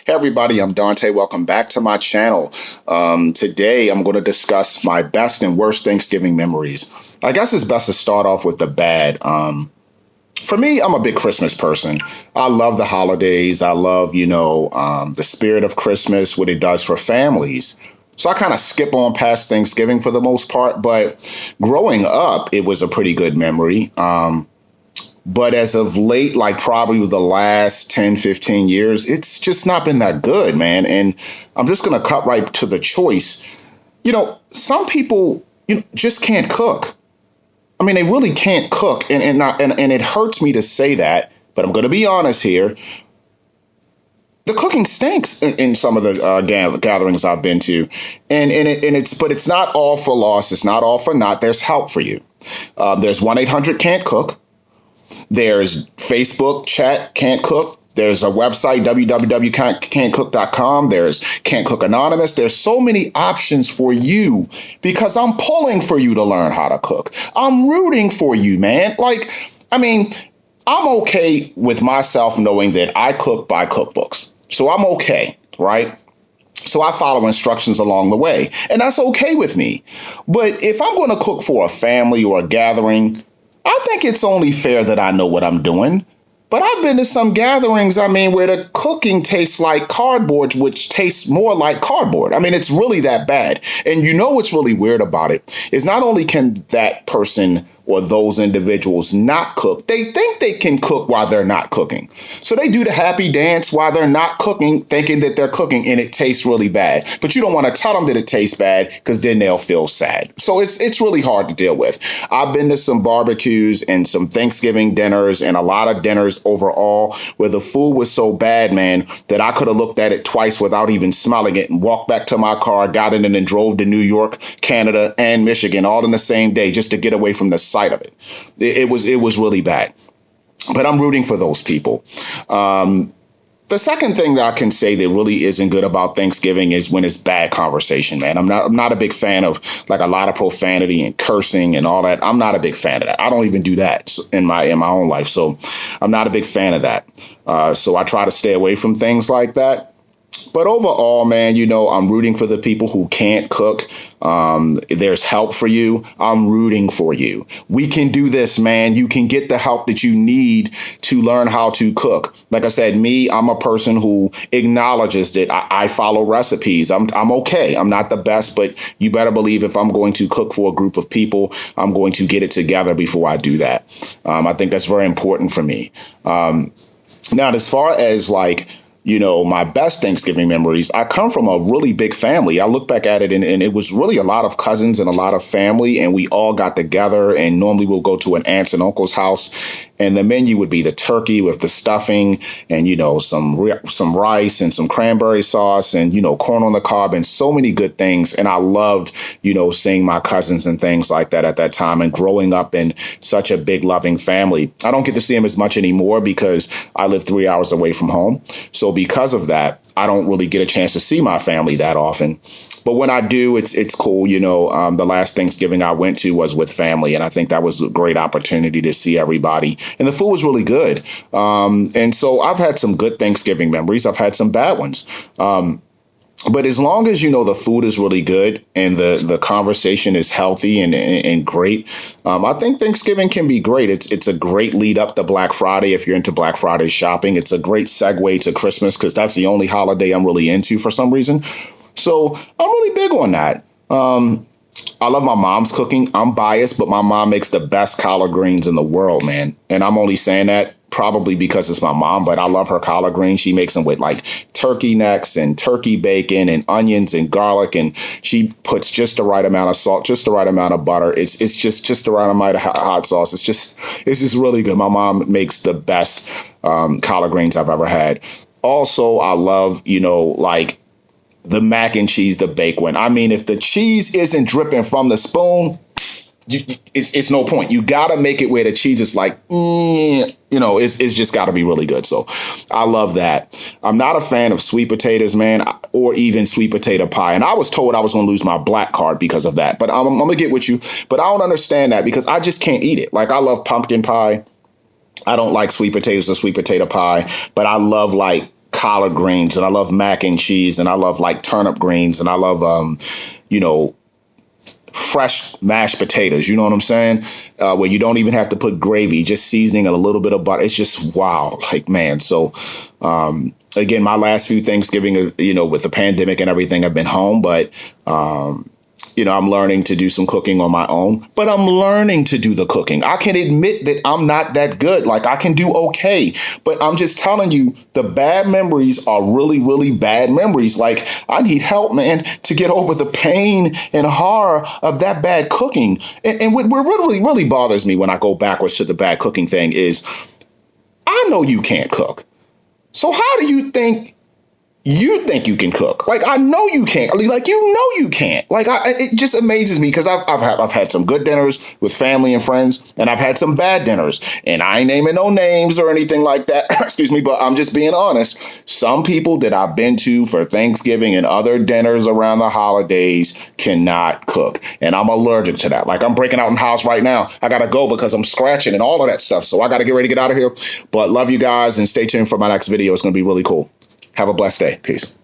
Hey everybody, I'm Dante. Welcome back to my channel. Today I'm going to discuss my best and worst Thanksgiving memories. I guess it's best to start off with the bad. For me, I'm a big Christmas person. I love the holidays. I love, the spirit of Christmas, what it does for families. So I kind of skip on past Thanksgiving for the most part, but growing up, it was a pretty good memory. But as of late, like probably the last 10, 15 years, it's just not been that good, man. And I'm just going to cut right to the choice. Some people just can't cook. I mean, they really can't cook. And it hurts me to say that, but I'm going to be honest here. The cooking stinks in some of the gatherings I've been to. But it's not all for loss. It's not all for naught. There's help for you. There's 1-800-CAN'T-COOK. There's Facebook chat, Can't Cook. There's a website, www.cantcook.com. There's Can't Cook Anonymous. There's so many options for you because I'm pulling for you to learn how to cook. I'm rooting for you, man. I'm okay with myself knowing that I cook by cookbooks. So I'm okay, right? So I follow instructions along the way, and that's okay with me. But if I'm going to cook for a family or a gathering, I think it's only fair that I know what I'm doing. But I've been to some gatherings, where the cooking tastes like cardboard, which tastes more like cardboard. It's really that bad. And what's really weird about it is not only can that person or those individuals not cook, they think they can cook while they're not cooking. So they do the happy dance while they're not cooking, thinking that they're cooking, and it tastes really bad. But you don't want to tell them that it tastes bad because then they'll feel sad. So it's really hard to deal with. I've been to some barbecues and some Thanksgiving dinners and a lot of dinners overall where the food was so bad, man, that I could have looked at it twice without even smelling it and walked back to my car, got in, and then drove to New York, Canada, and Michigan all in the same day just to get away from the sight of it. It was really bad. But I'm rooting for those people. The second thing that I can say that really isn't good about Thanksgiving is when it's bad conversation, man. I'm not a big fan of like a lot of profanity and cursing and all that. I'm not a big fan of that. I don't even do that in my own life. So I'm not a big fan of that. So I try to stay away from things like that. But overall, man, I'm rooting for the people who can't cook. There's help for you. I'm rooting for you. We can do this, man. You can get the help that you need to learn how to cook. Like I said, I'm a person who acknowledges that I follow recipes. I'm okay. I'm not the best, but you better believe if I'm going to cook for a group of people, I'm going to get it together before I do that. I think that's very important for me. Now, as far as my best Thanksgiving memories, I come from a really big family. I look back at it and it was really a lot of cousins and a lot of family, and we all got together, and normally we'll go to an aunt's and uncle's house, and the menu would be the turkey with the stuffing and, some rice and some cranberry sauce and, corn on the cob and so many good things. And I loved, seeing my cousins and things like that at that time and growing up in such a big loving family. I don't get to see them as much anymore because I live 3 hours away from home. So because of that, I don't really get a chance to see my family that often. But when I do, it's cool. The last Thanksgiving I went to was with family, and I think that was a great opportunity to see everybody. And the food was really good. And so I've had some good Thanksgiving memories. I've had some bad ones. But as long as, the food is really good and the conversation is healthy and great, I think Thanksgiving can be great. It's a great lead up to Black Friday if you're into Black Friday shopping. It's a great segue to Christmas because that's the only holiday I'm really into for some reason. So I'm really big on that. I love my mom's cooking. I'm biased, but my mom makes the best collard greens in the world, man. And I'm only saying that probably because it's my mom, but I love her collard greens. She makes them with turkey necks and turkey bacon and onions and garlic, and she puts just the right amount of salt, just the right amount of butter. It's just the right amount of hot sauce. It's just really good. My mom makes the best collard greens I've ever had. Also, I love the mac and cheese, the baked one. If the cheese isn't dripping from the spoon, it's no point. You got to make it where the cheese is it's just got to be really good. So I love that. I'm not a fan of sweet potatoes, man, or even sweet potato pie. And I was told I was going to lose my black card because of that. But I'm going to get with you. But I don't understand that because I just can't eat it. I love pumpkin pie. I don't like sweet potatoes or sweet potato pie, but I love collard greens, and I love mac and cheese, and I love like turnip greens, and I love, you know, fresh mashed potatoes. You know what I'm saying? Where you don't even have to put gravy, just seasoning and a little bit of butter. It's just wow. Like, man. So, again, my last few Thanksgiving, you know, with the pandemic and everything, I've been home, but, you know, I'm learning to do some cooking on my own, but I'm learning to do the cooking. I can admit that I'm not that good. Like, I can do okay, but I'm just telling you, the bad memories are really, really bad memories. Like, I need help, man, to get over the pain and horror of that bad cooking. And what really, really bothers me when I go backwards to the bad cooking thing is I know you can't cook. So how do you think you can cook? Like, I know you can't. Like, you know you can't. Like, it just amazes me because I've had some good dinners with family and friends, and I've had some bad dinners. And I ain't naming no names or anything like that. Excuse me, but I'm just being honest. Some people that I've been to for Thanksgiving and other dinners around the holidays cannot cook, and I'm allergic to that. Like, I'm breaking out in the house right now. I gotta go because I'm scratching and all of that stuff. So I gotta get ready to get out of here. But love you guys, and stay tuned for my next video. It's gonna be really cool. Have a blessed day. Peace.